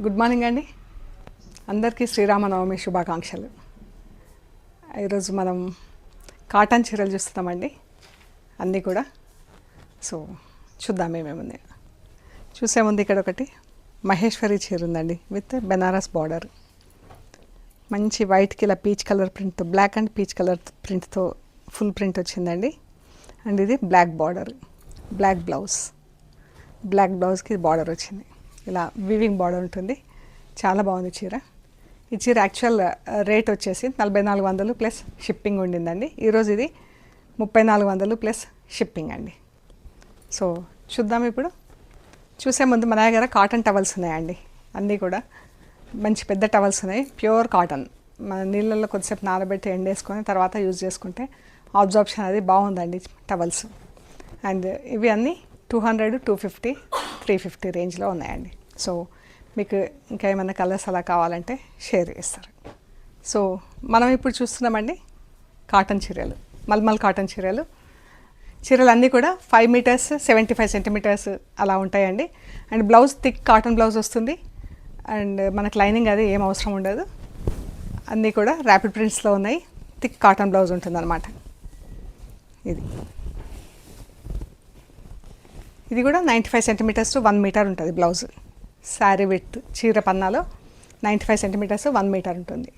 Good morning అండి. అందరికీ శ్రీరామనవమి శుభాకాంక్షలు. ఈరోజు మనం కాటన్ చీరలు చూస్తున్నామండి, అన్నీ కూడా. సో చూద్దాం ఏమేముంది. చూసే ముందు ఇక్కడ ఒకటి మహేశ్వరి చీర ఉందండి, విత్ బెనారస్ బార్డర్. మంచి వైట్కి ఇలా పీచ్ కలర్ ప్రింట్తో, బ్లాక్ అండ్ పీచ్ కలర్ ప్రింట్తో ఫుల్ ప్రింట్ వచ్చిందండి. అండ్ ఇది బ్లాక్ బార్డర్, బ్లాక్ బ్లౌజ్కి బార్డర్ వచ్చింది. ఇలా వీవింగ్ బార్డర్ ఉంటుంది. చాలా బాగుంది చీర. ఈ చీర యాక్చువల్ రేట్ వచ్చేసి 4400 ప్లస్ షిప్పింగ్ ఉండిందండి. ఈరోజు ఇది 3400 ప్లస్ షిప్పింగ్ అండి. సో చూద్దాం. ఇప్పుడు చూసే ముందు మన దగ్గర కాటన్ టవల్స్ ఉన్నాయండి, అన్నీ కూడా మంచి పెద్ద టవల్స్ ఉన్నాయి. ప్యూర్ కాటన్, మన నీళ్ళల్లో కొద్దిసేపు నానబెట్టి ఎండేసుకొని తర్వాత యూజ్ చేసుకుంటే అబ్జార్ప్షన్ అది బాగుందండి టవల్స్. అండ్ ఇవి అన్నీ 200, 250, 350 రేంజ్లో ఉన్నాయండి. సో మీకు ఇంకా ఏమైనా కలర్స్ అలా కావాలంటే షేర్ చేస్తారు. సో మనం ఇప్పుడు చూస్తున్నామండి కాటన్ చీరలు, మల్మల్ కాటన్ చీరలు. అన్నీ కూడా 5 మీటర్స్ 75 సెంటీమీటర్స్ అలా ఉంటాయండి. And blouse thick cotton blouse వస్తుంది. అండ్ మనకు లైనింగ్ అది ఏం అవసరం ఉండదు. అన్నీ కూడా ర్యాపిడ్ ప్రింట్స్లో ఉన్నాయి. థిక్ కాటన్ బ్లౌజ్ ఉంటుందన్నమాట. ఇది కూడా 95 సెంటీమీటర్స్ టు 1 మీటర్ ఉంటుంది బ్లౌజ్. శారీ విత్ చీర పన్నాలో 95 సెంటీమీటర్స్ 1 మీటర్ ఉంటుంది.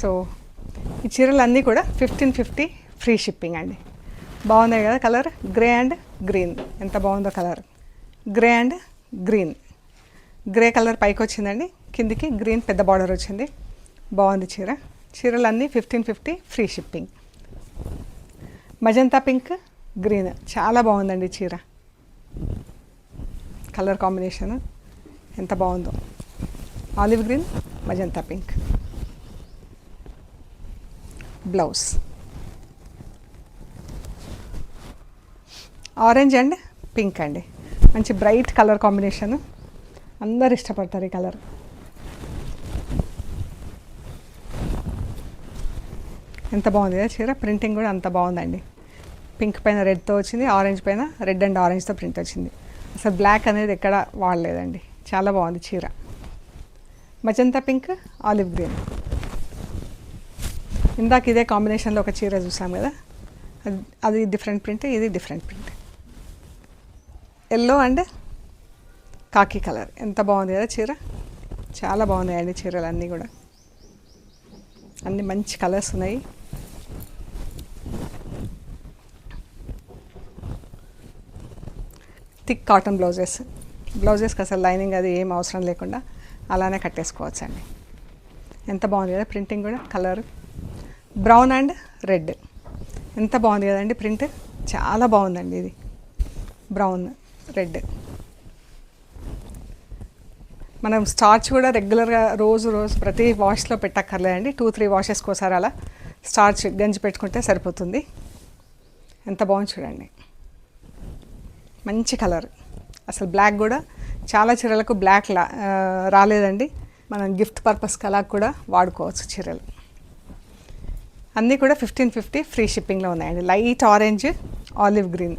సో ఈ చీరలు అన్నీ కూడా 1550 ఫ్రీ షిప్పింగ్ అండి. బాగున్నాయి కదా కలర్, గ్రే అండ్ గ్రీన్. ఎంత బాగుందో colour, grey and green. Grey colour పైకి వచ్చిందండి, కిందికి గ్రీన్ పెద్ద బార్డర్ వచ్చింది. బాగుంది చీరలు అన్నీ 1550 free shipping. Magenta pink, green చాలా బాగుందండి చీర. కలర్ కాంబినేషన్ ఎంత బాగుందో, olive green, magenta pink. Blouse orange and pink అండి, మంచి బ్రైట్ కలర్ కాంబినేషన్. అందరు ఇష్టపడతారు ఈ కలర్. ఎంత బాగుంది కదా చీర. ప్రింటింగ్ కూడా అంత బాగుందండి. పింక్ పైన రెడ్తో వచ్చింది, ఆరెంజ్ పైన రెడ్ అండ్ ఆరెంజ్తో ప్రింట్ వచ్చింది. అసలు బ్లాక్ అనేది ఎక్కడ వాడలేదండి. చాలా బాగుంది చీర. Magenta pink, olive green. ఇందాక ఇదే కాంబినేషన్లో ఒక చీర చూసాం కదా, అది డిఫరెంట్ ప్రింట్, ఇది డిఫరెంట్ ప్రింట్. ఎల్లో అండ్ కాకి కలర్. ఎంత బాగుంది కదా చీర. చాలా బాగున్నాయండి చీరలు అన్నీ కూడా. అన్నీ మంచి కలర్స్ ఉన్నాయి. థిక్ కాటన్ బ్లౌజెస్కి అసలు లైనింగ్ అది ఏం అవసరం లేకుండా అలానే కట్టేసుకోవచ్చు అండి. ఎంత బాగుంది కదా ప్రింటింగ్ కూడా. Colour brown and red. ఎంత బాగుంది కదండి ప్రింట్. చాలా బాగుందండి ఇది. Brown red. మనం స్టార్చ్ కూడా రెగ్యులర్గా రోజు ప్రతి వాష్లో పెట్టక్కర్లేదండి. 2-3 వాషెస్కి ఒకసారి అలా స్టార్చ్ గంజి పెట్టుకుంటే సరిపోతుంది. ఎంత బాగుంది చూడండి. మంచి కలర్. అసలు బ్లాక్ కూడా చాలా చీరలకు బ్లాక్ రాలేదండి. మనం గిఫ్ట్ పర్పస్కి అలా కూడా వాడుకోవచ్చు చీరలు. అన్నీ కూడా 1550 ఫ్రీ షిప్పింగ్లో ఉన్నాయండి. లైట్ ఆరెంజ్, ఆలివ్ గ్రీన్,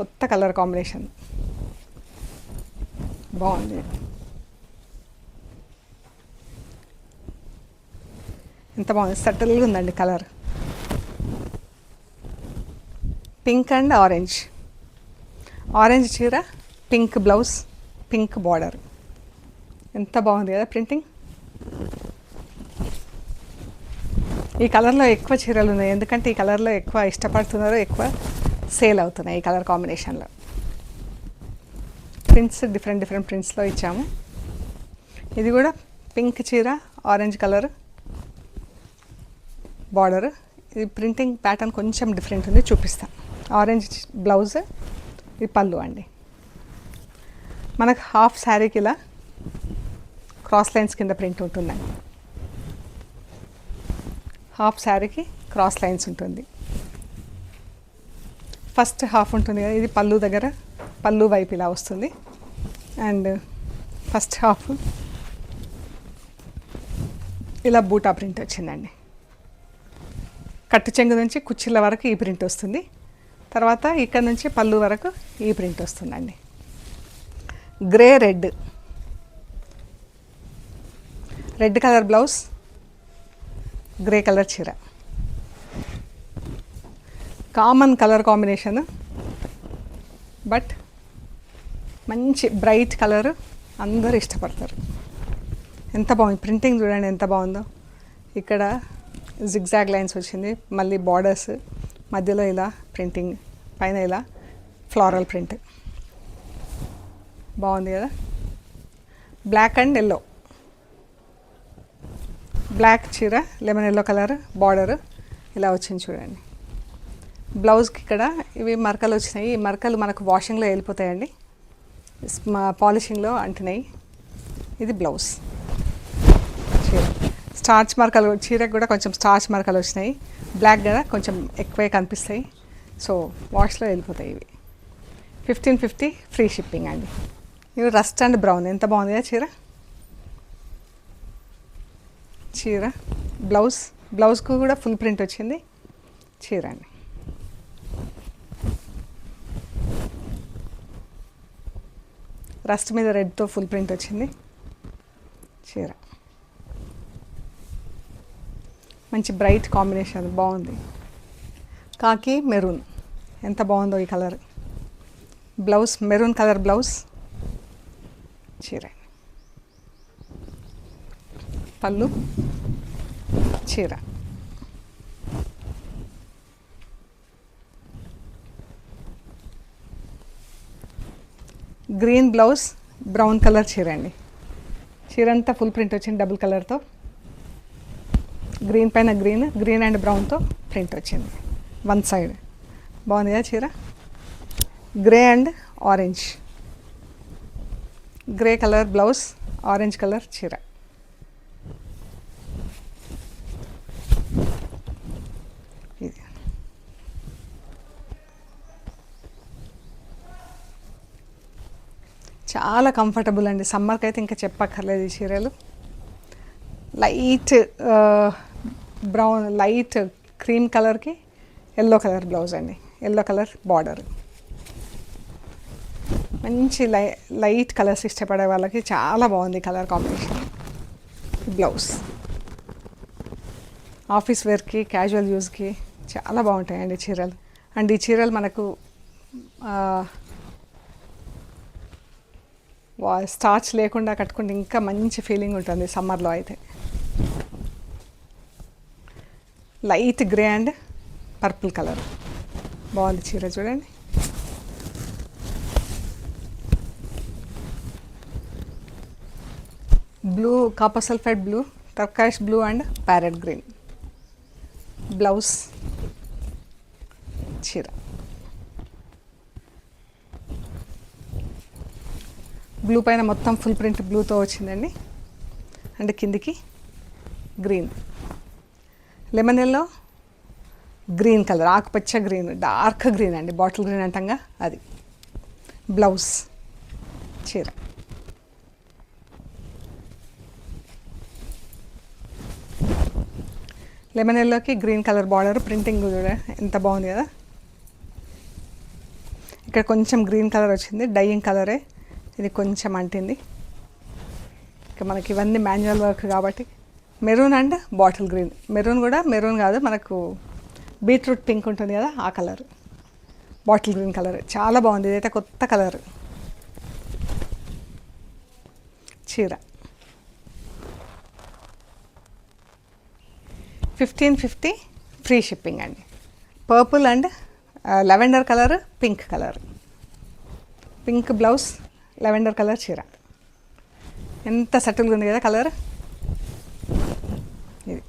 కొత్త కలర్ కాంబినేషన్. బాగుంది. ఎంత బాగుంది, సటిల్గా ఉందండి కలర్. పింక్ అండ్ ఆరెంజ్ చీర, పింక్ బ్లౌజ్, పింక్ బార్డర్. ఎంత బాగుంది కదా ప్రింటింగ్. ఈ కలర్లో ఎక్కువ చీరలు ఉన్నాయి, ఎందుకంటే ఈ కలర్లో ఎక్కువ ఇష్టపడుతున్నారు, ఎక్కువ సేల్ అవుతున్నాయి ఈ కలర్ కాంబినేషన్లో. ప్రింట్స్ డిఫరెంట్ ప్రింట్స్లో ఇచ్చాము. ఇది కూడా పింక్ చీర, ఆరెంజ్ కలర్ బార్డర్. ఇది ప్రింటింగ్ ప్యాటర్న్ కొంచెం డిఫరెంట్ ఉంది, చూపిస్తాను. ఆరెంజ్ బ్లౌజ్, ఇది పళ్ళు అండి. మనకు హాఫ్ శారీకి ఇలా క్రాస్ లైన్స్ కింద ప్రింట్ ఉంటుందండి. హాఫ్ శారీకి క్రాస్ లైన్స్ ఉంటుంది. ఫస్ట్ హాఫ్ ఉంటుంది కదా, ఇది పళ్ళు దగ్గర, పళ్ళు వైపు ఇలా వస్తుంది. అండ్ ఫస్ట్ హాఫ్ ఇలా బూటా ప్రింట్ వచ్చిందండి. కట్టు చెంగు నుంచి కుచ్చిళ్ళ వరకు ఈ ప్రింట్ వస్తుంది. తర్వాత ఇక్కడ నుంచి పళ్ళు వరకు ఈ ప్రింట్ వస్తుందండి. Grey red, red colour blouse, grey colour చీర. కామన్ కలర్ కాంబినేషన్, బట్ మంచి బ్రైట్ కలర్, అందరూ ఇష్టపడతారు. ఎంత బాగుంది ప్రింటింగ్, చూడండి ఎంత బాగుందో. ఇక్కడ జిగ్జాగ్ లైన్స్ వచ్చింది, మళ్ళీ బార్డర్స్, మధ్యలో ఇలా ప్రింటింగ్, పైన ఇలా ఫ్లోరల్ ప్రింట్. బాగుంది కదా. బ్లాక్ అండ్ ఎల్లో, బ్లాక్ చీర, లెమన్ ఎల్లో కలర్ బార్డర్ ఇలా వచ్చింది చూడండి. బ్లౌజ్కి ఇక్కడ ఇవి మరకలు వచ్చినాయి. ఈ మరకలు మనకు వాషింగ్లో వెళ్ళిపోతాయండి, పాలిషింగ్లో అంటున్నాయి. ఇది బ్లౌజ్. చీర స్టార్చ్ మరకలు, చీరకు కూడా కొంచెం స్టార్చ్ మరకలు వచ్చినాయి. బ్లాక్ కదా కొంచెం ఎక్కువే కనిపిస్తాయి, సో వాష్లో వెళ్ళిపోతాయి ఇవి. 1550 ఫ్రీ షిప్పింగ్ అండి. ఇవి రస్ట్ అండ్ బ్రౌన్, ఎంత బాగుంది కదా చీర. చీర బ్లౌజ్, బ్లౌజ్కు కూడా ఫుల్ ప్రింట్ వచ్చింది చీర అండి. రస్ట్ మీద రెడ్తో ఫుల్ ప్రింట్ వచ్చింది చీర. మంచి బ్రైట్ కాంబినేషన్, బాగుంది. కాకి మెరూన్, ఎంత బాగుందో ఈ colour. Blouse maroon colour blouse, చీర. పళ్ళు, చీర. గ్రీన్ బ్లౌజ్, బ్రౌన్ కలర్ చీర అండి. చీర అంతా ఫుల్ ప్రింట్ వచ్చింది డబుల్ కలర్తో. గ్రీన్ పైన గ్రీన్, గ్రీన్ అండ్ బ్రౌన్తో ప్రింట్ వచ్చింది వన్ సైడ్. బాగుంది కదా చీర. Grey and orange, grey colour blouse, orange colour చీర. ఇది చాలా కంఫర్టబుల్ అండి. సమ్మర్కి అయితే ఇంకా చెప్పక్కర్లేదు ఈ చీరలు. లైట్ బ్రౌన్, లైట్ క్రీమ్ కలర్కి ఎల్లో కలర్ బ్లౌజ్ అండి, ఎల్లో కలర్ బార్డర్. మంచి లైట్ కలర్స్ ఇష్టపడే వాళ్ళకి చాలా బాగుంది కలర్ కాంబినేషన్. బ్లౌజ్ ఆఫీస్ వేర్కి, క్యాజువల్ యూస్కి చాలా బాగుంటాయండి చీరలు. అండ్ ఈ చీరలు మనకు స్టార్చ్ లేకుండా కట్టుకుంటే ఇంకా మంచి ఫీలింగ్ ఉంటుంది సమ్మర్లో అయితే. Light grey and purple colour, బాగుంది చీర చూడండి. Blue, copper sulphide blue, turquoise blue and parrot green. Blouse, చీర. బ్లూ పైన మొత్తం ఫుల్ ప్రింట్ బ్లూతో వచ్చిందండి. అండ్ కిందికి green, lemon yellow, green colour, ఆకుపచ్చ గ్రీన్, డార్క్ గ్రీన్ అండి, బాటిల్ గ్రీన్ అంటాంగా అది. బ్లౌజ్, చీర. లెమన్ ఎల్లోకి గ్రీన్ కలర్ బార్డర్, ప్రింటింగ్ కూడా ఎంత బాగుంది కదా. ఇక్కడ కొంచెం గ్రీన్ కలర్ వచ్చింది, డైయింగ్ కలరే, ఇది కొంచెం అంటింది. ఇక మనకి ఇవన్నీ మాన్యువల్ వర్క్ కాబట్టి. Maroon and bottle green, maroon కూడా మెరూన్ కాదు, మనకు బీట్రూట్ పింక్ ఉంటుంది కదా ఆ కలర్, బాటిల్ గ్రీన్ కలర్, చాలా బాగుంది. ఇదైతే కొత్త కలర్. చీర 1550 ఫ్రీ షిప్పింగ్ అండి. Purple and lavender colour, pink colour, pink blouse, lavender colour చీర. ఎంత సటిల్గా ఉంది కదా కలర్. ఇది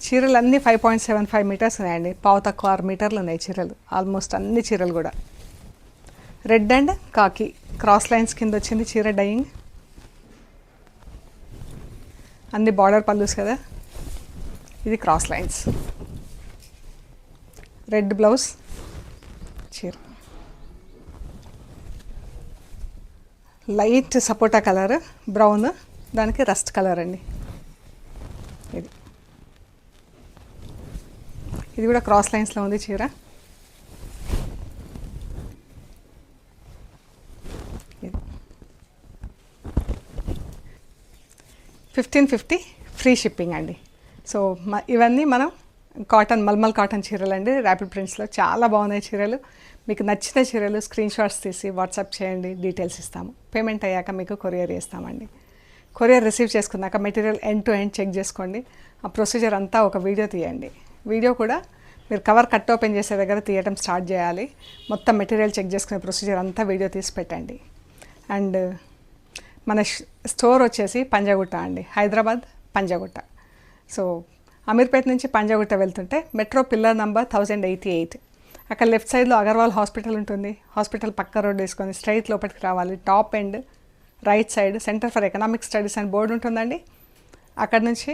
చీరలు అన్నీ 5.75 మీటర్స్ ఉన్నాయండి, పావు తక్కువ 6 మీటర్లు ఉన్నాయి చీరలు, ఆల్మోస్ట్ అన్ని చీరలు కూడా. రెడ్ అండ్ కాకి క్రాస్ లైన్స్ కింద వచ్చింది చీర డైయింగ్. అన్ని బార్డర్ పల్లూస్ కదా, ఇది క్రాస్ లైన్స్. రెడ్ బ్లౌజ్, చీర. లైట్ సపోటా కలర్, బ్రౌన్, దానికి రస్ట్ కలర్ అండి. ఇది ఇది కూడా క్రాస్ లైన్స్లో ఉంది చీర. 1550 ఫ్రీ షిప్పింగ్ అండి. సో ఇవన్నీ మనం కాటన్ మల్మల్ కాటన్ చీరలు అండి, ర్యాపిడ్ ప్రింట్స్లో చాలా బాగున్నాయి చీరలు. మీకు నచ్చిన చీరలు స్క్రీన్ షాట్స్ తీసి వాట్సాప్ చేయండి, డీటెయిల్స్ ఇస్తాము. పేమెంట్ అయ్యాక మీకు కొరియర్ చేస్తామండి. కొరియర్ రిసీవ్ చేసుకున్నాక material end to end check చేసుకోండి. ఆ ప్రొసీజర్ అంతా ఒక వీడియో తీయండి. వీడియో కూడా మీరు కవర్ కట్ ఓపెన్ చేసే దగ్గర తీయటం స్టార్ట్ చేయాలి. మొత్తం మెటీరియల్ చెక్ చేసుకునే ప్రొసీజర్ అంతా వీడియో తీసి పెట్టండి. అండ్ మన స్టోర్ వచ్చేసి పంజాగుట్ట అండి, హైదరాబాద్ పంజాగుట్ట. సో అమీర్పేట నుంచి పంజాగుట్ట వెళ్తుంటే మెట్రో పిల్లర్ నంబర్ 1088, అక్కడ లెఫ్ట్ సైడ్లో అగర్వాల్ హాస్పిటల్ ఉంటుంది. హాస్పిటల్ పక్క రోడ్ వేసుకొని స్ట్రైట్ లోపలికి రావాలి. Top end right side centre for economic studies అని బోర్డు ఉంటుందండి. అక్కడ నుంచి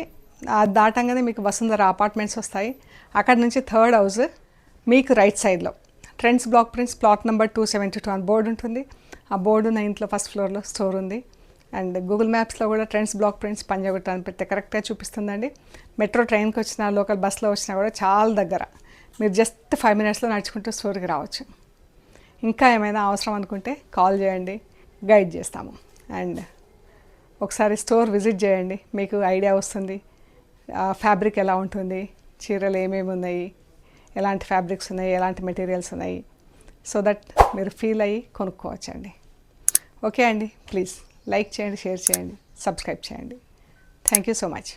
దాటంగానే మీకు వసుంధర అపార్ట్మెంట్స్ వస్తాయి. అక్కడ నుంచి థర్డ్ హౌస్ మీకు రైట్ సైడ్లో trends block prints plot number 272 అని బోర్డు ఉంటుంది. ఆ బోర్డు నా ఇంట్లో ఫస్ట్ ఫ్లోర్లో స్టోర్ ఉంది. అండ్ గూగుల్ మ్యాప్స్లో కూడా ట్రెండ్స్ బ్లాక్ ప్రింట్స్ పంజాగుట్ట అని పెడితే కరెక్ట్గా చూపిస్తుందండి. మెట్రో ట్రైన్కి వచ్చినా లోకల్ బస్లో వచ్చినా కూడా చాలా దగ్గర. మీరు జస్ట్ 5 minutesలో నడుచుకుంటూ స్టోర్కి రావచ్చు. ఇంకా ఏమైనా అవసరం అనుకుంటే కాల్ చేయండి, గైడ్ చేస్తాము. అండ్ ఒకసారి స్టోర్ విజిట్ చేయండి, మీకు ఐడియా వస్తుంది. ఫ్యాబ్రిక్ ఎలా ఉంటుంది, చీరలు ఏమేమి ఉన్నాయి, ఎలాంటి ఫ్యాబ్రిక్స్ ఉన్నాయి, ఎలాంటి మెటీరియల్స్ ఉన్నాయి, సో దట్ మీరు ఫీల్ అయ్యి కొనుక్కోవచ్చండి. ఓకే అండి, ప్లీజ్ లైక్ చేయండి, షేర్ చేయండి, సబ్స్క్రైబ్ చేయండి. Thank you so much.